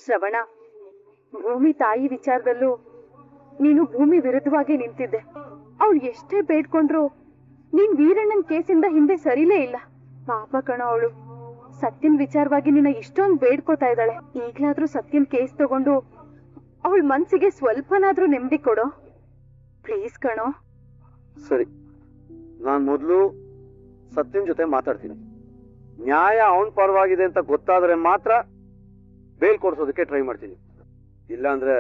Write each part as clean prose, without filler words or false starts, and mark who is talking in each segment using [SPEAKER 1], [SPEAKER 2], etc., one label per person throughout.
[SPEAKER 1] ಶ್ರವಣ, ಭೂಮಿ ತಾಯಿ ವಿಚಾರದಲ್ಲೂ ನೀನು ಭೂಮಿ ವಿರುದ್ಧವಾಗಿ ನಿಂತಿದ್ದೆ. ಅವಳು ಎಷ್ಟೇ ಬೇಡ್ಕೊಂಡ್ರು ನೀನ್ ವೀರಣ್ಣನ್ ಕೇಸಿಂದ ಹಿಂದೆ ಸರಿಲೇ ಇಲ್ಲ. ಪಾಪ ಕಣ, ಅವಳು ಸತ್ಯನ್ ವಿಚಾರವಾಗಿ ನಿನ್ನ ಇಷ್ಟೊಂದು ಬೇಡ್ಕೋತಾ ಇದ್ದಾಳೆ. ಈಗ್ಲಾದ್ರೂ ಸತ್ಯನ್ ಕೇಸ್ ತಗೊಂಡು ಅವಳ ಮನ್ಸಿಗೆ ಸ್ವಲ್ಪನಾದ್ರೂ ನೆಮ್ಮದಿ ಕೊಡೋ, ಪ್ಲೀಸ್ ಕಣೋ.
[SPEAKER 2] ಸರಿ, ನಾನ್ ಮೊದಲು ಸತ್ಯನ್ ಜೊತೆ ಮಾತಾಡ್ತೀನಿ. ನ್ಯಾಯ ಅವನ್ ಪರವಾಗಿದೆ ಅಂತ ಗೊತ್ತಾದ್ರೆ ಮಾತ್ರ ಬೇಲ್ ಕೊಡ್ಸೋದಕ್ಕೆ ಟ್ರೈ ಮಾಡ್ತೀನಿ. ಇಲ್ಲ ಅಂದ್ರೆ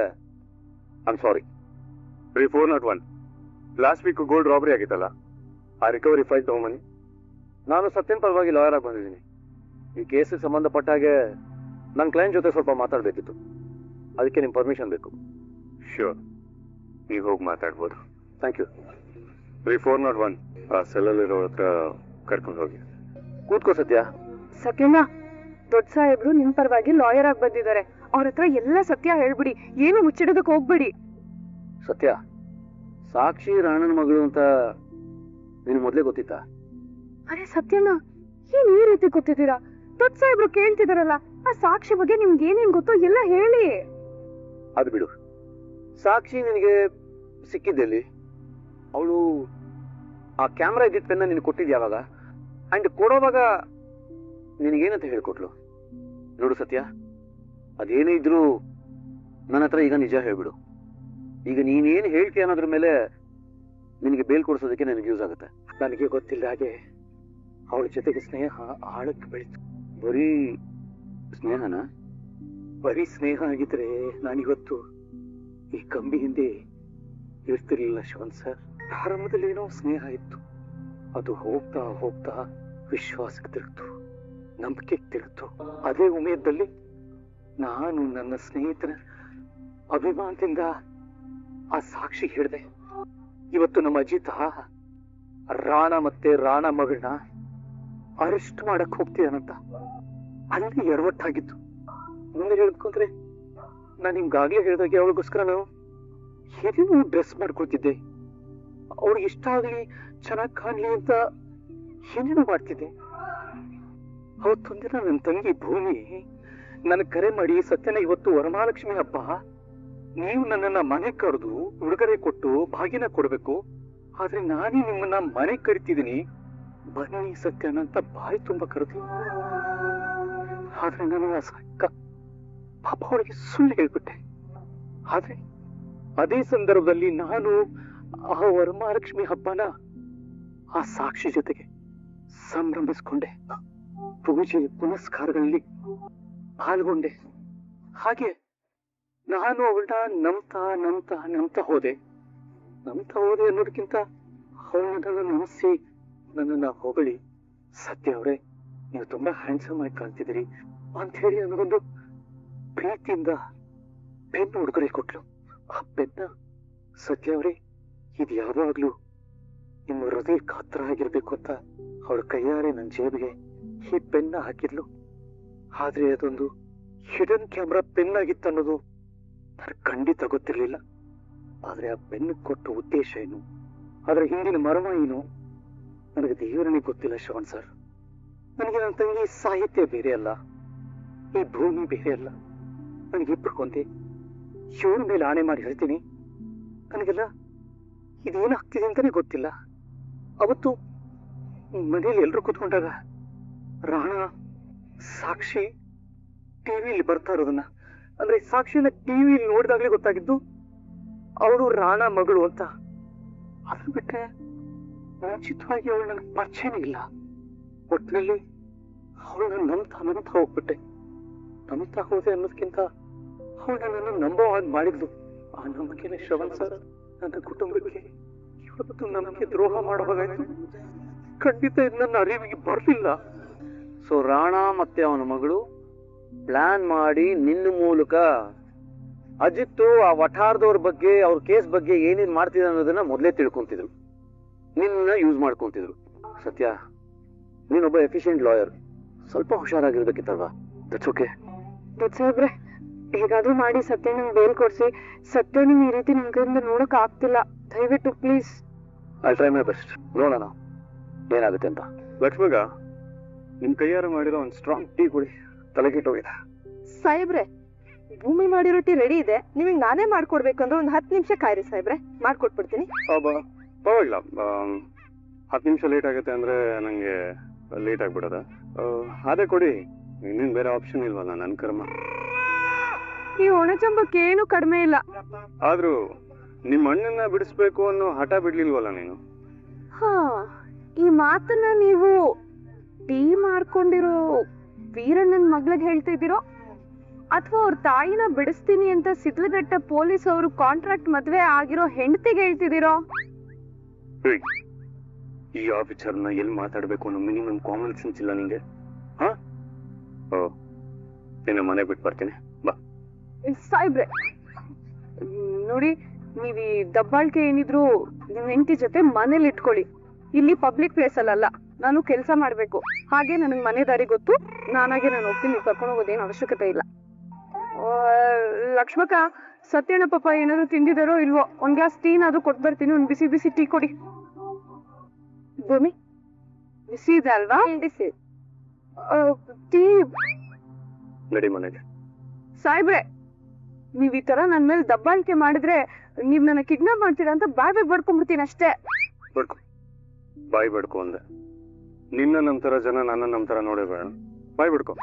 [SPEAKER 2] I'm sorry.
[SPEAKER 3] 3401 last week gold robbery ಆಗಿತ್ತಲ್ಲ, ಆ ರಿಕವರಿ ಫೈಲ್ ತಗೊಂಬನ್ನಿ.
[SPEAKER 2] ನಾನು ಸತ್ಯನ್ ಪರವಾಗಿ ಲಾಯರ್ ಆಗಿ ಬಂದಿದ್ದೀನಿ. ಈ ಕೇಸಿಗೆ ಸಂಬಂಧಪಟ್ಟ ಹಾಗೆ ನನ್ನ ಕ್ಲೈಂಟ್ ಜೊತೆ ಸ್ವಲ್ಪ ಮಾತಾಡಬೇಕಿತ್ತು. ಅದಕ್ಕೆ ನಿಮ್ಮ ಪರ್ಮಿಷನ್ ಬೇಕು.
[SPEAKER 3] ಶ್ಯೂರ್, ನೀವು ಹೋಗಿ ಮಾತಾಡ್ಬೋದು.
[SPEAKER 2] Thank you.
[SPEAKER 3] 3401 ಆ ಸೆಲ್ಲಲ್ಲಿರೋ ಹತ್ರ ಕರ್ಕೊಂಡು ಹೋಗಿ.
[SPEAKER 2] ಕೂತ್ಕೋ ಸತ್ಯ.
[SPEAKER 1] ಸತ್ಯಣ್ಣ, ದೊಡ್ಡ ಸಾಹೇಬ್ರು ನಿಮ್ ಪರವಾಗಿ ಲಾಯರ್ ಆಗಿ ಬಂದಿದ್ದಾರೆ. ಅವ್ರ ಹತ್ರ ಎಲ್ಲ ಸತ್ಯ ಹೇಳ್ಬಿಡಿ, ಏನು ಮುಚ್ಚಿಡೋದಕ್ಕೆ ಹೋಗ್ಬೇಡಿ.
[SPEAKER 2] ಸತ್ಯ, ಸಾಕ್ಷಿ ರಾಣನ ಮಗಳು ಅಂತ ನಿನ್ ಮೊದ್ಲೇ ಗೊತ್ತಿತ್ತಾ?
[SPEAKER 1] ಅರೆ ಸತ್ಯಣ್ಣ, ಏನ್ ಈ ರೀತಿ ಗೊತ್ತಿದ್ದೀರಾ? ದೊಡ್ಡ ಸಾಹೇಬ್ರು ಕೇಳ್ತಿದಾರಲ್ಲ, ಆ ಸಾಕ್ಷಿ ಬಗ್ಗೆ ನಿಮ್ಗೆ ಏನೇನ್ ಗೊತ್ತೋ ಎಲ್ಲ ಹೇಳಿ.
[SPEAKER 2] ಅದು ಬಿಡು, ಸಾಕ್ಷಿ ನಿನಗೆ ಸಿಕ್ಕಿದ್ದೆಲ್ಲಿ? ಅವಳು ಆ ಕ್ಯಾಮ್ರಾ ಇದ್ದಿದ್ದ ಪೆನ್ನ ನಿನ್ ಕೊಟ್ಟಿದ್ಯಾವಾಗ? ಅಂಡ್ ಕೊಡೋವಾಗ ನಿನಗೇನಂತ ಹೇಳ್ಕೊಟ್ಲು? ನೋಡು ಸತ್ಯ, ಅದೇನೇ ಇದ್ರು ನನ್ನ ಹತ್ರ ಈಗ ನಿಜ ಹೇಳ್ಬಿಡು. ಈಗ ನೀನೇನು ಹೇಳ್ತೀಯ ಅನ್ನೋದ್ರ ಮೇಲೆ ನಿನಗೆ ಬೇಲ್ ಕೊಡಿಸೋದಕ್ಕೆ ನನಗೆ ಯೂಸ್ ಆಗುತ್ತೆ.
[SPEAKER 4] ನನಗೆ ಗೊತ್ತಿಲ್ಲ ಹಾಗೆ ಅವಳ ಜೊತೆಗೆ ಸ್ನೇಹ ಆಳಕ್ಕೆ ಬೆಳೀತು.
[SPEAKER 2] ಬರೀ ಸ್ನೇಹನ?
[SPEAKER 4] ಬರೀ ಸ್ನೇಹ ಆಗಿದ್ರೆ ನಾನಿವತ್ತು ಈ ಕಂಬಿ ಹಿಂದೆ ಇರ್ತಿರ್ಲಿಲ್ಲ ಶ್ರವಣ್ ಸರ್. ಪ್ರಾರಂಭದಲ್ಲಿ ಏನೋ ಸ್ನೇಹ ಇತ್ತು, ಅದು ಹೋಗ್ತಾ ಹೋಗ್ತಾ ವಿಶ್ವಾಸಕ್ಕೆ ತಿರುಗ್ತು, ನಂಬಿಕೆಗೆ ತಿರುಗ್ತು. ಅದೇ ಉಮೇದದಲ್ಲಿ ನಾನು ನನ್ನ ಸ್ನೇಹಿತರ ಅಭಿಮಾನದಿಂದ ಆ ಸಾಕ್ಷಿ ಹೇಳಿದೆ, ಇವತ್ತು ನಮ್ಮ ಅಜಿತ ರಾಣ ಮತ್ತೆ ರಾಣ ಮಗಳನ್ನ ಅರೆಸ್ಟ್ ಮಾಡಕ್ ಹೋಗ್ತೀಯನಂತ. ಅಲ್ಲಿ ಎಡವಟ್ಟಾಗಿತ್ತು. ಮುಂದೆ ಹೇಳ್ಕೊಂಡ್ರೆ ನಾನು ನಿಮ್ಗಾಗ್ಲೇ ಹೇಳಿದಾಗೆ ಅವಳಿಗೋಸ್ಕರ ನಾನು ಏನೇನು ಡ್ರೆಸ್ ಮಾಡ್ಕೊಳ್ತಿದ್ದೆ, ಅವ್ಳಿಗೆ ಇಷ್ಟ ಆಗ್ಲಿ, ಚೆನ್ನಾಗಿ ಕಾಣ್ಲಿ ಅಂತ ಏನೇನು ಮಾಡ್ತಿದ್ದೆ. ಅವತ್ತೊಂದಿನ ನನ್ನ ತಂಗಿ ಭೂಮಿ ನನಗೆ ಕರೆ ಮಾಡಿ, ಸತ್ಯನ ಇವತ್ತು ವರಮಹಾಲಕ್ಷ್ಮಿ ಹಬ್ಬ, ನೀವು ನನ್ನನ್ನ ಮನೆ ಕರೆದು ಉಡುಗೊರೆ ಕೊಟ್ಟು ಭಾಗಿನ ಕೊಡ್ಬೇಕು, ಆದ್ರೆ ನಾನೇ ನಿಮ್ಮನ್ನ ಮನೆ ಕರಿತಿದ್ದೀನಿ, ಬನ್ನಿ ಸತ್ಯನ ಅಂತ ಬಾಯಿ ತುಂಬಾ ಕರೆದು. ಆದ್ರೆ ನಾನು ಸಾಕ ಪಾಪ ಅವಳಿಗೆ ಸುಳ್ಳು ಹೇಳ್ಬಿಟ್ಟೆ. ಆದ್ರೆ ಅದೇ ಸಂದರ್ಭದಲ್ಲಿ ನಾನು ಆ ವರಮಹಾಲಕ್ಷ್ಮಿ ಹಬ್ಬನ ಆ ಸಾಕ್ಷಿ ಜೊತೆಗೆ ಸಂಭ್ರಮಿಸ್ಕೊಂಡೆ, ಪೂಜೆ ಪುನಸ್ಕಾರಗಳಲ್ಲಿ ಪಾಲ್ಗೊಂಡೆ. ಹಾಗೆ ನಾನು ಅವಳನ್ನ ನಂಬ್ತಾ ಹೋದೆ ಅನ್ನೋದಕ್ಕಿಂತ ಅವಳನ್ನ ನಂಬಿಸಿ ನನ್ನನ್ನ ಹೊಗಳಿ, ಸತ್ಯ ಅವರೇ ನೀವು ತುಂಬಾ ಹ್ಯಾಂಡ್ಸಮ್ ಆಗಿ ಕಾಣ್ತಿದ್ದೀರಿ ಅಂತ ಹೇಳಿ ನನಗೊಂದು ಪ್ರೀತಿಯಿಂದ ಪೆನ್ ಉಡುಗೊರೆ ಕೊಟ್ಲು. ಆ ಪೆನ್ನ, ಸತ್ಯ ಅವರೇ ಇದು ಯಾವಾಗ್ಲೂ ನಿಮ್ಮ ಹೃದಯಕ್ಕೆ ಹತ್ರ ಆಗಿರ್ಬೇಕು ಅಂತ ಅವಳ ಕೈಯಾರೆ ನನ್ನ ಜೇಬಿಗೆ ಈ ಪೆನ್ನ ಹಾಕಿದ್ಲು. ಆದ್ರೆ ಅದೊಂದು ಹಿಡನ್ ಕ್ಯಾಮ್ರಾ ಪೆನ್ ಆಗಿತ್ತು ಅನ್ನೋದು ನನಗೆ ಖಂಡಿತ ಗೊತ್ತಿರ್ಲಿಲ್ಲ. ಆದ್ರೆ ಆ ಪೆನ್ ಕೊಟ್ಟ ಉದ್ದೇಶ ಏನು, ಅದರ ಹಿಂದಿನ ಮರ್ಮ ಏನು, ನನಗೆ ದೇವರನಿಗೆ ಗೊತ್ತಿಲ್ಲ ಶ್ರವಣ್ ಸರ್. ನನಗೆ ನನ್ನ ತಂಗಿ ಸಾಹಿತ್ಯ ಬೇರೆ ಅಲ್ಲ, ಈ ಭೂಮಿ ಬೇರೆ ಅಲ್ಲ. ನನಗಿಬ್ರು ಕೊಂದೆ. ಇವರ ಮೇಲೆ ಆಣೆ ಮಾಡಿ ಹೇಳ್ತೀನಿ, ನನಗೆಲ್ಲ ಇದೇನಾಗ್ತಿದೆ ಅಂತಾನೆ ಗೊತ್ತಿಲ್ಲ. ಅವತ್ತು ಮನೇಲಿ ಎಲ್ರು ಕೂತ್ಕೊಂಡಾಗ ರಾಣ ಸಾಕ್ಷಿ ಟಿವಿಲಿ ಬರ್ತಾ ಇರೋದನ್ನ, ಅಂದ್ರೆ ಸಾಕ್ಷಿನ ಟಿವಿಲಿ ನೋಡಿದಾಗ್ಲೇ ಗೊತ್ತಾಗಿದ್ದು ಅವಳು ರಾಣ ಮಗಳು ಅಂತ. ಅದನ್ನ ಬಿಟ್ರೆ ಮುಂಚಿತವಾಗಿ ಅವಳು ನನಗೆ ಪರಿಚಯನೇ ಇಲ್ಲ. ಒಟ್ಟಿನಲ್ಲಿ ಅವಳನ್ನ ನಂಬ್ತಾ ಹೋಗ್ಬಿಟ್ಟೆ. ನಂಬ್ತಾ ಹೋದೆ ಅನ್ನೋದಕ್ಕಿಂತ ಅವಳು ನನ್ನನ್ನು ನಂಬೋ ಹಾಗೆ ಮಾಡಿದ್ಲು. ಆ ನಂಬಿಕೆನೇ ಶ್ರವಣ್ ಸರ್ ನನ್ನ ಕುಟುಂಬಕ್ಕೆ ಇವತ್ತು ನಂಬಿಕೆ ದ್ರೋಹ ಮಾಡೋ ಹಾಗಾಯ್ತು. ಖಂಡಿತ ಇದು ನನ್ನ ಅರಿವಿಗೆ ಬರಲಿಲ್ಲ.
[SPEAKER 2] ಸೊ ರಾಣ ಮತ್ತೆ ಅವನ ಮಗಳು ಪ್ಲಾನ್ ಮಾಡಿ ನಿನ್ನ ಮೂಲಕ ಅಜಿತ್ತು ಆ ವಠಾರದವ್ರ ಬಗ್ಗೆ, ಅವ್ರ ಕೇಸ್ ಬಗ್ಗೆ ಏನೇನ್ ಮಾಡ್ತಿದ್ರು ಅನ್ನೋದನ್ನ ಮೊದಲೇ ತಿಳ್ಕೊಂತಿದ್ರು, ನಿನ್ನ ಯೂಸ್ ಮಾಡ್ಕೊಂತಿದ್ರು. ಸತ್ಯ, ನೀನೊಬ್ಬ ಎಫಿಷಿಯಂಟ್ ಲಾಯರ್, ಸ್ವಲ್ಪ ಹುಷಾರಾಗಿರ್ಬೇಕಿತ್ತಲ್ವಾ? That's okay.
[SPEAKER 1] ದೊಡ್ಡ ಸಾಹೇಬ್ರೆ, ಹೇಗಾದ್ರೂ ಮಾಡಿ ಸತ್ಯ ನಂಗೆ ಬೇಲ್ ಕೊಡ್ಸಿ. ಸತ್ಯ ನಿಮ್ ಈ ರೀತಿ ನಿಮ್ ಕೈಯಿಂದ ನೋಡಕ್ ಆಗ್ತಿಲ್ಲ, ದಯವಿಟ್ಟು please.
[SPEAKER 2] I try my best. ನೋಡೋಣ ಏನಾಗುತ್ತೆ ಅಂತ.
[SPEAKER 3] ಲಕ್ಷ್ಮಗ, ನಿಮ್ ಕೈಯಾರ ಮಾಡಿರೋ ಒಂದು ಸ್ಟ್ರಾಂಗ್ ಟೀ ಕುಡಿ, ತಲೆಗೆಟ್ಟೋಗಿದೆ.
[SPEAKER 1] ಸಾಹೇಬ್ರೆ, ಭೂಮಿ ಮಾಡಿರೋ ಟೀ ರೆಡಿ ಇದೆ. ನಿಮಗೆ ನಾನೇ ಮಾಡ್ಕೊಡ್ಬೇಕಂದ್ರೆ ಒಂದು 10 ನಿಮಿಷ ಕಾಯ್ರಿ ಸಾಹೇಬ್ರೆ, ಮಾಡ್ಕೊಟ್ಬಿಡ್ತೀನಿ.
[SPEAKER 3] ಪರವಾಗಿಲ್ಲ, 10 ನಿಮಿಷ ಲೇಟ್ ಆಗುತ್ತೆ ಅಂದ್ರೆ ನಂಗೆ ಲೇಟ್ ಆಗ್ಬಿಡೋದ. ಅದೇ ಕೊಡಿ, ಇನ್ನೇನು ಬೇರೆ ಆಪ್ಷನ್ ಇಲ್ವಲ್ಲ ನನ್ನ ಕರ್ಮ.
[SPEAKER 1] ಈ ಒಣಚಂಬಕ್ಕೆ ಏನು ಕಡಿಮೆ ಇಲ್ಲ.
[SPEAKER 3] ಆದ್ರೂ ನಿಮ್ಮ ಅಣ್ಣನ್ನ ಬಿಡಿಸ್ಬೇಕು ಅನ್ನೋ ಹಠ ಬಿಡ್ಲಿಲ್ವಲ್ಲ ನೀನು?
[SPEAKER 1] ಹಾ, ಈ ಮಾತನ್ನ ನೀವು ಟೀ ಮಾರ್ಕೊಂಡಿರೋ ವೀರಣ್ಣನ್ ಮಗ್ಳಿಗೆ ಹೇಳ್ತಿದ್ದೀರೋ ಅಥವಾ ಅವ್ರ ತಾಯಿನ ಬಿಡಿಸ್ತೀನಿ ಅಂತ ಸಿದ್ಲಘಟ್ಟ ಪೊಲೀಸ್ ಅವರು ಕಾಂಟ್ರಾಕ್ಟ್ ಮದ್ವೆ ಆಗಿರೋ ಹೆಂಡತಿಗೆ ಹೇಳ್ತಿದ್ದೀರೋ?
[SPEAKER 3] ಈ ಆ ವಿಚಾರನ ಎಲ್ಲಿ ಮಾತಾಡ್ಬೇಕು ಅನ್ನೋ ಮಿನಿಮಮ್ ಕಾಮನ್ ಸೆನ್ಸ್ ಇಲ್ಲ ನಿಂಗೆ? ಹಾ, ಓ, ನಿನ್ನ ಮನೆ ಬಿಟ್ಟು ಬರ್ತೀನಿ, ಬಾ.
[SPEAKER 1] ಸಾಯ್ಬ್ರೆ ನೋಡಿ, ನೀವ್ ಈ ದಬ್ಬಾಳ್ಕೆ ಏನಿದ್ರು ನಿಮ್ ಹೆಂಡತಿ ಜೊತೆ ಮನೇಲಿ ಇಟ್ಕೊಳ್ಳಿ. ಇಲ್ಲಿ ಪಬ್ಲಿಕ್ ಪ್ಲೇಸ್ ಅಲ್ಲ, ನಾನು ಕೆಲಸ ಮಾಡ್ಬೇಕು. ಹಾಗೆ ನನಗ್ ಮನೆ ದಾರಿ ಗೊತ್ತು, ನಾನಾಗೆ ನಾನು ಹೋಗ್ತೀನಿ, ಕರ್ಕೊಂಡು ಹೋಗೋದೇನು ಅವಶ್ಯಕತೆ ಇಲ್ಲ. ಲಕ್ಷ್ಮಕ್ಕ, ಸತ್ಯಣ್ಣ ಪಾಪ ಏನಾದ್ರು ತಿಂದಿದಾರೋ ಇಲ್ವೋ, ಒಂದ್ ಗ್ಲಾಸ್ ಟೀನಾದ್ರೂ ಕೊಟ್ ಬರ್ತೀನಿ. ಒಂದ್ ಬಿಸಿ ಬಿಸಿ ಟೀ ಕೊಡಿ. ಭೂಮಿ, ಬಿಸಿ ಇದೆ ಅಲ್ವಾ? ಬಿಸಿ ಟೀ
[SPEAKER 3] ನಡಿ ಮನೆಗೆ.
[SPEAKER 1] ಸಾಯ್ಬ್ರೆ, ನೀವ್ ಈ ತರ ನನ್ ಮೇಲೆ ದಬ್ಬಾಳಿಕೆ ಮಾಡಿದ್ರೆ ನೀವ್ ನನ್ನ ಕಿಡ್ನಾಪ್ ಮಾಡ್ತೀರಾ ಅಂತ ಬಾಯ್ ಬಡ್ಕೊಂಡ್ಬಿಡ್ತೀನಿ ಅಷ್ಟೇ.
[SPEAKER 3] ಬಡ್ಕೊ, ಬಾಯಿ ಬಡ್ಕೊ ಅಂದೆ. ನಿನ್ನ ನಂತರ ಜನ ನನ್ನ ನಂತರ ನೋಡೇ ಬೇಡ, ಬಾಯಿ ಬಿಡ್ಕೊ.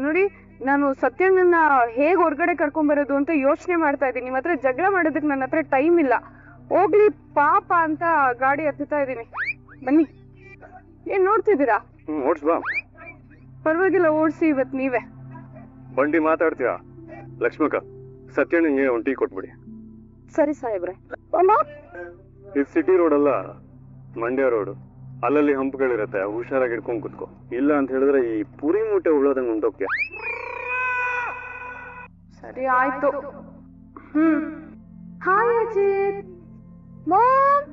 [SPEAKER 1] ನೋಡಿ, ನಾನು ಸತ್ಯಣ್ಣನ ಹೇಗ್ ಹೊರಗಡೆ ಕರ್ಕೊಂಡ್ ಬರೋದು ಅಂತ ಯೋಚನೆ ಮಾಡ್ತಾ ಇದ್ದೀನಿ. ನಿಮ್ ಹತ್ರ ಜಗಳ ಮಾಡೋದಕ್ಕೆ ನನ್ನ ಹತ್ರ ಟೈಮ್ ಇಲ್ಲ. ಹೋಗ್ಲಿ ಪಾಪ ಅಂತ ಗಾಡಿ ಹತ್ತುತ್ತಾ ಇದ್ದೀನಿ. ಬನ್ನಿ. ಏನ್ ನೋಡ್ತಿದ್ದೀರಾ?
[SPEAKER 3] ಓಡ್ಸ್ ಬಾ.
[SPEAKER 1] ಪರವಾಗಿಲ್ಲ, ಓಡಿಸಿ ಇವತ್ ನೀವೇ.
[SPEAKER 3] ಬಂಡಿ ಮಾತಾಡ್ತೀಯ? ಲಕ್ಷ್ಮಕ್ಕ, ಸತ್ಯಣ್ಣಂಗೆ ಒಂದು ಟೀ ಕೊಟ್ಬಿಡಿ.
[SPEAKER 1] ಸರಿ ಸಾಹೇಬ್ರೆ.
[SPEAKER 3] ಇದು ಸಿಟಿ ರೋಡ್ ಅಲ್ಲ, ಮಂಡ್ಯ ರೋಡ್. ಅಲ್ಲಲ್ಲಿ ಹಂಪುಗಳಿರತ್ತೆ, ಹುಷಾರಾಗಿ ಇಟ್ಕೊಂಡ್ ಕುತ್ಕೋ. ಇಲ್ಲ ಅಂತ ಹೇಳಿದ್ರೆ ಈ ಪುರಿ ಮೂಟೆ ಉಳೋದಂಗ್ ಉಂಟೋಗ್ಯ.
[SPEAKER 1] ಸರಿ ಆಯ್ತು. ಹಾಯ್ ಅಜಿತ್. ಮಾಮ್,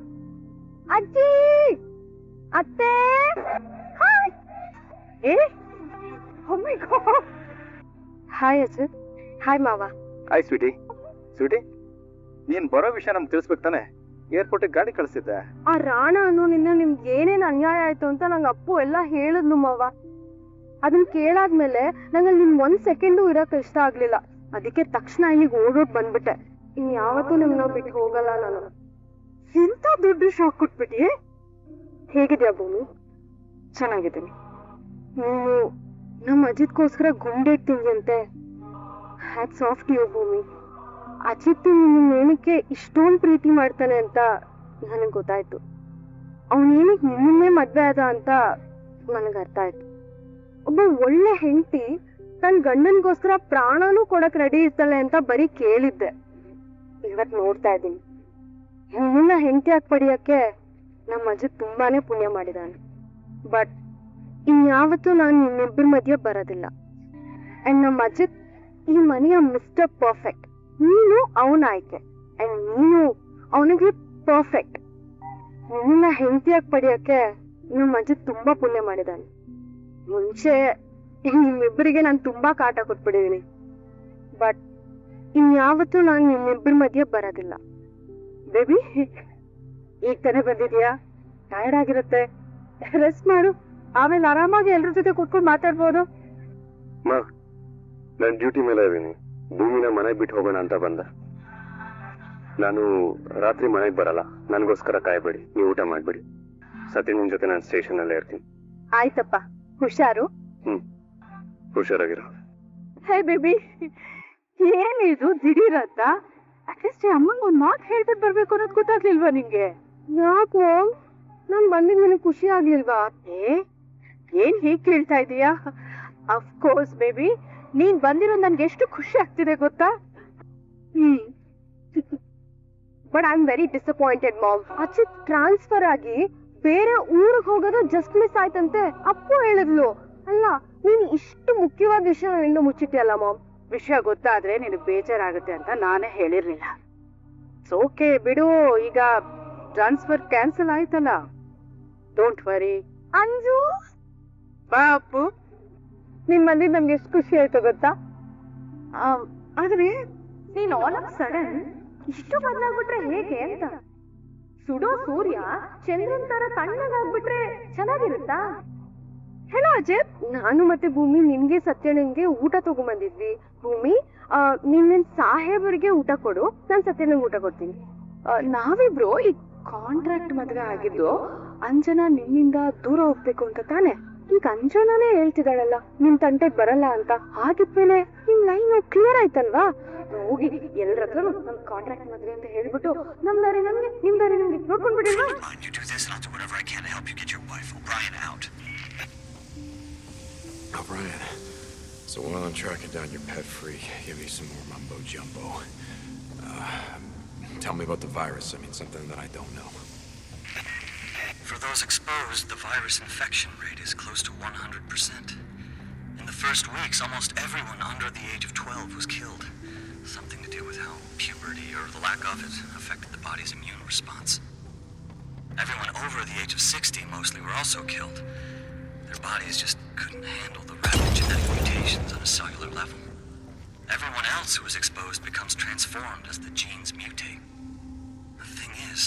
[SPEAKER 1] ಅಜ್ಜಿ, ಅತ್ತೆ. ಹಾಯ್. ಏ, oh my god. Hi Ajit. Hi ಮಾವ.
[SPEAKER 2] Hi Sweety. ಸ್ವೀಟಿ, ನೀನ್ ಬರೋ ವಿಷಯ ನಮ್ಗೆ ತಿಳಿಸ್ಬೇಕು ತಾನೆ? ಏರ್ಪೋರ್ಟಿಗೆ ಗಾಡಿ ಕಳಿಸಿದ್ದೆ.
[SPEAKER 1] ಆ ರಾಣ ಅನ್ನೋ ನಿಮ್ಗೆ ಏನೇನ್ ಅನ್ಯಾಯ ಆಯ್ತು ಅಂತ ನಂಗೆ ಅಪ್ಪು ಎಲ್ಲ ಹೇಳಿದ್ನು ಮಾವ. ಅದನ್ನ ಕೇಳಾದ್ಮೇಲೆ ನಂಗೆ ನಿಮ್ 1 ಸೆಕೆಂಡು ಇರಕ್ ಇಷ್ಟ ಆಗ್ಲಿಲ್ಲ. ಅದಕ್ಕೆ ತಕ್ಷಣ ಇಲ್ಲಿಗೆ ಓಡೋಡ್ ಬಂದ್ಬಿಟ್ಟೆ. ಇನ್ ಯಾವತ್ತೂ ನಿಮ್ನ ಬಿಟ್ಟು ಹೋಗಲ್ಲ ನಾನು. ಎಂತ ದೊಡ್ಡ ಶಾಕ್ ಕೊಟ್ಬಿಟ್ಟಿ. ಹೇಗಿದ್ಯಾ ಭೂಮಿ? ಚೆನ್ನಾಗಿದ್ದೀನಿ. ನೀನು ನಮ್ಮ ಅಜಿತ್ಗೋಸ್ಕರ ಗುಂಡಿಡ್ತೀಂತೆ. ಹ್ಯಾಟ್ಸ್ ಆಫ್ ಟು ಯು ಭೂಮಿ. ಅಜಿತ್ ನಿನ್ನ ಏನಕ್ಕೆ ಇಷ್ಟೊಂದು ಪ್ರೀತಿ ಮಾಡ್ತಾನೆ ಅಂತ ನನಗೆ ಗೊತ್ತಾಯ್ತು. ಅವನೇನಕ್ಕೆ ನಿನ್ನೆ ಮದ್ವೆ ಆದ ಅಂತ ನನಗೆ ಅರ್ಥ ಆಯ್ತು. ಒಬ್ಬ ಒಳ್ಳೆ ಹೆಂಡತಿ ತನ್ನ ಗಂಡನ್ಗೋಸ್ಕರ ಪ್ರಾಣನೂ ಕೊಡಕ್ ರೆಡಿ ಇರ್ತಾಳೆ ಅಂತ ಬರೀ ಕೇಳಿದ್ದೆ. ಇವತ್ ನೋಡ್ತಾ ಇದ್ದೀನಿ. ನಿನ್ನ ಹೆಂಡತಿಯಾಗಿ ಪಡಿಯಕ್ಕೆ ನಮ್ಮ ಅಜಿತ್ ತುಂಬಾನೇ ಪುಣ್ಯ ಮಾಡಿದಾನೆ. ಬಟ್ ಇನ್ಯಾವತ್ತೂ ನಾನು ನಿಮ್ಮಿಬ್ಬರ ಮಧ್ಯೆ ಬರೋದಿಲ್ಲ. ಅಂಡ್ ನಮ್ಮ ಅಜಿತ್ ಈ ಮನೆಯ ಮಿಸ್ಟರ್ ಪರ್ಫೆಕ್ಟ್. ನೀನು ಅವನ ಆಯ್ಕೆ ಅಂಡ್ ನೀನು ಅವನಿಗೆ ಪರ್ಫೆಕ್ಟ್. ನಿನ್ನ ಹೆಂಡತಿಯಾಗಿ ಪಡಿಯಕ್ಕೆ ನಮ್ಮ ಅಜಿತ್ ತುಂಬಾ ಪುಣ್ಯ ಮಾಡಿದಾನೆ. ಮುಂಚೆ ನಿಮ್ಮಿಬ್ಬರಿಗೆ ನಾನು ತುಂಬಾ ಕಾಟ ಕೊಟ್ಬಿಟ್ಟಿದೀನಿ. ಬಟ್ ಇನ್ಯಾವತ್ತೂ ನಾನು ನಿಮ್ಮಿಬ್ಬರ ಮಧ್ಯೆ ಬರೋದಿಲ್ಲ. ಬೇಬಿ, ಈಗ ತಾನೇ ಬಂದಿದ್ಯಾ? ಟಯರ್ಡ್ ಆಗಿರುತ್ತೆ, ರೆಸ್ಟ್ ಮಾಡು. ಆಮೇಲೆ ಆರಾಮಾಗಿ ಎಲ್ರ ಜೊತೆ ಕೂತ್ಕೊಂಡು ಮಾತಾಡ್ಬೋದು.
[SPEAKER 3] ನಾನು ಡ್ಯೂಟಿ ಮೇಲೆ ಇದೀನಿ. ಭೂಮಿನ ಮನೆಗೆ ಬಿಟ್ಟು ಹೋಗೋಣ ಅಂತ ಬಂದ. ನಾನು ರಾತ್ರಿ ಮನೆಗೆ ಬರಲ್ಲ, ನನಗೋಸ್ಕರ ಕಾಯ್ಬೇಡಿ, ನೀವು ಊಟ ಮಾಡ್ಬೇಡಿ. ಸತ್ಯನ ಜೊತೆ ನಾನು ಸ್ಟೇಷನ್ ಅಲ್ಲೇ ಇರ್ತೀನಿ.
[SPEAKER 1] ಆಯ್ತಪ್ಪ, ಹುಷಾರು.
[SPEAKER 3] ಹುಷಾರಾಗಿರೋ.
[SPEAKER 1] ಹೇ ಬೇಬಿ, ಏನಿದು ದಿಢೀರಂತ? ಅಟ್ಲೀಸ್ಟ್ ಅಮ್ಮಂಗ್ ಒಂದ್ ಮಾತು ಹೇಳ್ಬಿಟ್ಟು ಬರ್ಬೇಕು ಅನ್ನೋದು ಗೊತ್ತಾಗ್ಲಿಲ್ವಾ ನಿಂಗೆ? ಯಾಕೋ ನಾನ್ ಬಂದಿದ್ ನಿನಗೆ ಖುಷಿ ಆಗ್ಲಿಲ್ವಾ? ಏನ್ ಹೀಗ್ ಕೇಳ್ತಾ ಇದೀಯಾ? ಅಫ್ಕೋರ್ಸ್ ಬೇಬಿ, ನೀನ್ ಬಂದಿರೋ ನನ್ಗೆ ಎಷ್ಟು ಖುಷಿ ಆಗ್ತಿದೆ ಗೊತ್ತಾ? But I am very disappointed ma'am. Achit transfer ಆಗಿ ಬೇರೆ ಊರಿಗೆ ಹೋಗೋದು ಜಸ್ಟ್ ಮಿಸ್ ಆಯ್ತಂತೆ. ಅಪ್ಪು ಹೇಳಿದ್ಲು. ಅಲ್ಲ, ನೀನ್ ಇಷ್ಟು ಮುಖ್ಯವಾದ ವಿಷಯ ನನ್ನಿಂದ ಮುಚ್ಚಿಟ್ಟಿಯಲ್ಲ ಮಾಮ್. ವಿಷಯ ಗೊತ್ತಾದ್ರೆ ನಿನಗೆ ಬೇಜಾರಾಗುತ್ತೆ ಅಂತ ನಾನೇ ಹೇಳಿರ್ಲಿಲ್ಲ. ಓಕೆ ಬಿಡು, ಈಗ ಟ್ರಾನ್ಸ್ಫರ್ ಕ್ಯಾನ್ಸಲ್ ಆಯ್ತಲ್ಲ, ಡೋಂಟ್ ವರಿ. ಅಂಜು ಬಾ ಅಪ್ಪು. ನಿಮ್ ಬಂದಿದ್ದು ನಮ್ಗೆ ಎಷ್ಟು ಖುಷಿ ಆಯ್ತು ಗೊತ್ತಾ? ಆದ್ರೆ ನೀನ್ ಆಲ್ ಆಫ್ ಸಡನ್ ಇಷ್ಟು ಬದಲಾಗ್ಬಿಟ್ರೆ ಹೇಗೆ ಅಂತ. ಸುಡೋ ಸೂರ್ಯ ಚಂದ್ರನ್ ತರ ತಣ್ಣಗಾಗ್ಬಿಟ್ರೆ ಚೆನ್ನಾಗಿರುತ್ತಾ? ಹೇಳೋ ಅಜಯ್, ನಾನು ಮತ್ತೆ ಭೂಮಿ ನಿನ್ಗೆ ಸತ್ಯಣ್ಣನ್ಗೆ ಊಟ ತಗೊಂಬಂದಿದ್ವಿ. ಭೂಮಿ, ನಿನ್ನ ಸಾಹೇಬರಿಗೆ ಊಟ ಕೊಡು, ನಾನ್ ಸತ್ಯಣ್ಣಂಗೆ ಊಟ ಕೊಡ್ತೀನಿ. ನಾವಿಬ್ರು ಈ ಕಾಂಟ್ರಾಕ್ಟ್ ಮದ್ವೆ ಆಗಿದ್ದು ಅಂಜನಾ ನಿನ್ನಿಂದ ದೂರ ಹೋಗ್ಬೇಕು ಅಂತ ತಾನೆ. ಈಗ ಅಂಜನಾನೇ ಹೇಳ್ತಿದ್ದಾಳಲ್ಲ ನಿನ್ ತಂಟೆಗ್ ಬರಲ್ಲ ಅಂತ. ಹಾಗಿದ್ಮೇಲೆ ನಿಮ್ ಲೈನ್ ಕ್ಲಿಯರ್ ಆಯ್ತಲ್ವಾ? ಹೋಗಿ ಎಲ್ಲರ ಹತ್ರ ನಮ್ ಕಾಂಟ್ರಾಕ್ಟ್ ಮದ್ವೆ ಅಂತ ಹೇಳ್ಬಿಟ್ಟು ನಮ್ ದಾರಿ ನಮ್ಗೆ, ನಿಮ್ ದಾರಿ ನಮ್ಗೆ ನೋಡ್ಕೊಂಡ್ಬಿಡಿಲ್ವಾ?
[SPEAKER 5] O'Brien, so while I'm tracking down your pet freak, give me some more mumbo jumbo. Tell me about the virus. I mean, something that I don't know.
[SPEAKER 6] For those exposed, the virus infection rate is close to 100%. In the first weeks, almost everyone under the age of 12 was killed. Something to do with how puberty, or the lack of it, affected the body's immune response. Everyone over the age of 60 mostly were also killed. Their bodies just couldn't handle the rapid genetic mutations on a cellular level. Everyone else who was exposed becomes transformed as the genes mutate. The thing is,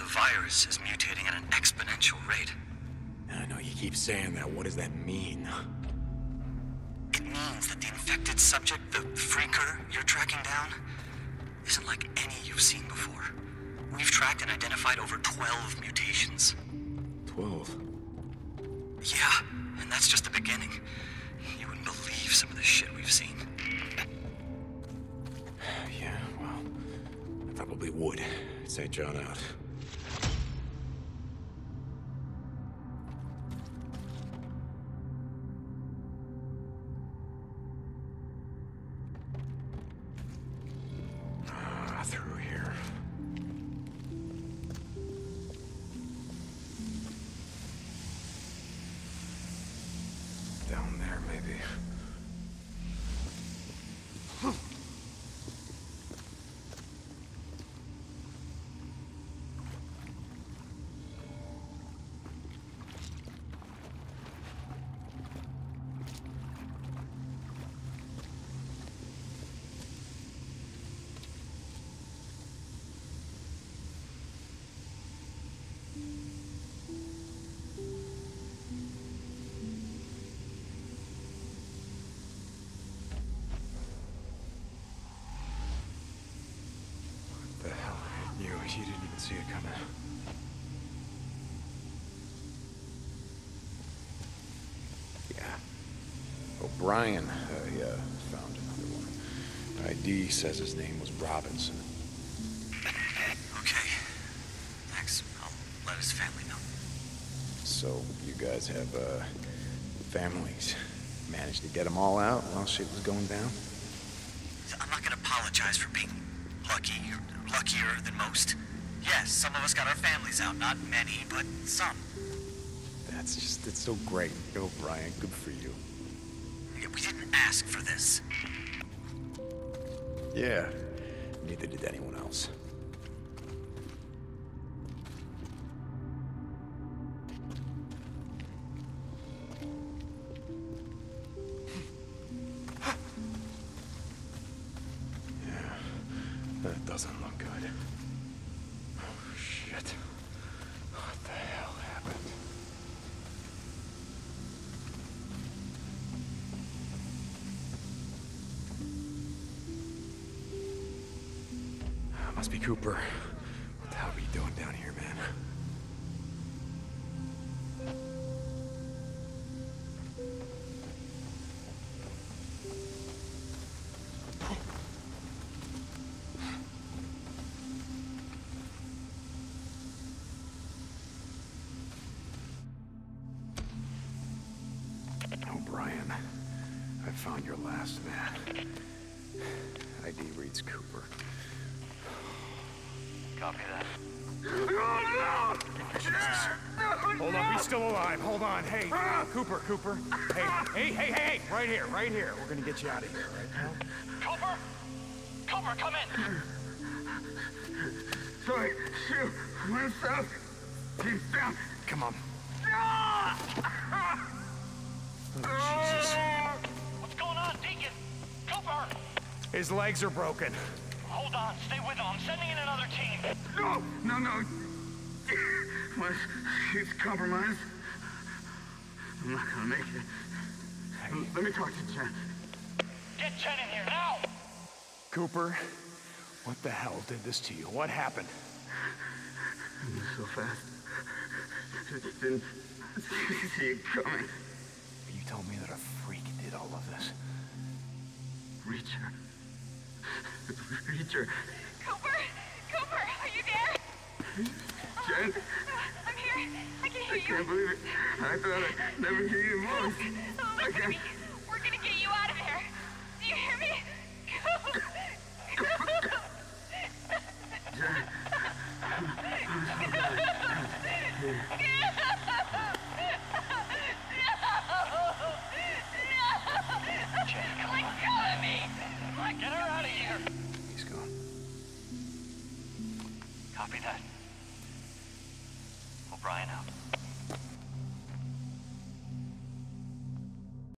[SPEAKER 6] the virus is mutating at an exponential rate.
[SPEAKER 5] I know you keep saying that. What does that mean?
[SPEAKER 6] It means that the infected subject, the freaker you're tracking down, isn't like any you've seen before. We've tracked and identified over 12 mutations.
[SPEAKER 5] 12?
[SPEAKER 6] Yeah, and that's just the beginning. You wouldn't believe some of the shit we've seen.
[SPEAKER 5] Yeah, well, I probably would. Say John out. Through here. Down there, maybe. You didn't even see it coming. Yeah. O'Brien, found another one. ID says his name was Robinson.
[SPEAKER 6] Okay. Thanks. I'll let his family know.
[SPEAKER 5] So, you guys have, families. Managed to get them all out while shit was going down?
[SPEAKER 6] I'm not gonna apologize for being lucky, or luckier than most. Yes, some of us got our families out. Not many, but some.
[SPEAKER 5] It's so great. Go, Brian. Good for you.
[SPEAKER 6] We didn't ask for this.
[SPEAKER 5] Yeah. Neither did anyone else. Yeah. That doesn't look good. Shit. What the hell happened? Must be Cooper. What the hell are you doing down here, man? O'Brien, I found your last man. ID reads Cooper.
[SPEAKER 6] Copy that.
[SPEAKER 7] Hold on, be still alive. Hold on. Hey, Cooper. Hey. Right here. We're gonna get you out of here, right now.
[SPEAKER 6] Cooper, come in.
[SPEAKER 8] Sorry, shoot. Where's that? He's down.
[SPEAKER 7] Come on.
[SPEAKER 6] Jesus. What's going on, Deacon? Cooper!
[SPEAKER 7] His legs are broken.
[SPEAKER 6] Hold on, stay with him. I'm sending in another team.
[SPEAKER 8] No. He's compromised. I'm not gonna make it. Let me talk to Jen.
[SPEAKER 7] Get Chen in here now! Cooper, what the hell did this to you? What happened?
[SPEAKER 8] I moved so fast. I didn't see it coming.
[SPEAKER 7] You told me that a freak did all of this.
[SPEAKER 8] Reacher. Reacher.
[SPEAKER 9] Cooper! Cooper, are you there?
[SPEAKER 8] Jen.
[SPEAKER 9] I'm here. I can hear
[SPEAKER 8] I
[SPEAKER 9] you.
[SPEAKER 8] can't believe it. I thought I'd never hear your voice.
[SPEAKER 9] Look
[SPEAKER 8] I
[SPEAKER 9] at
[SPEAKER 8] can't.
[SPEAKER 9] me.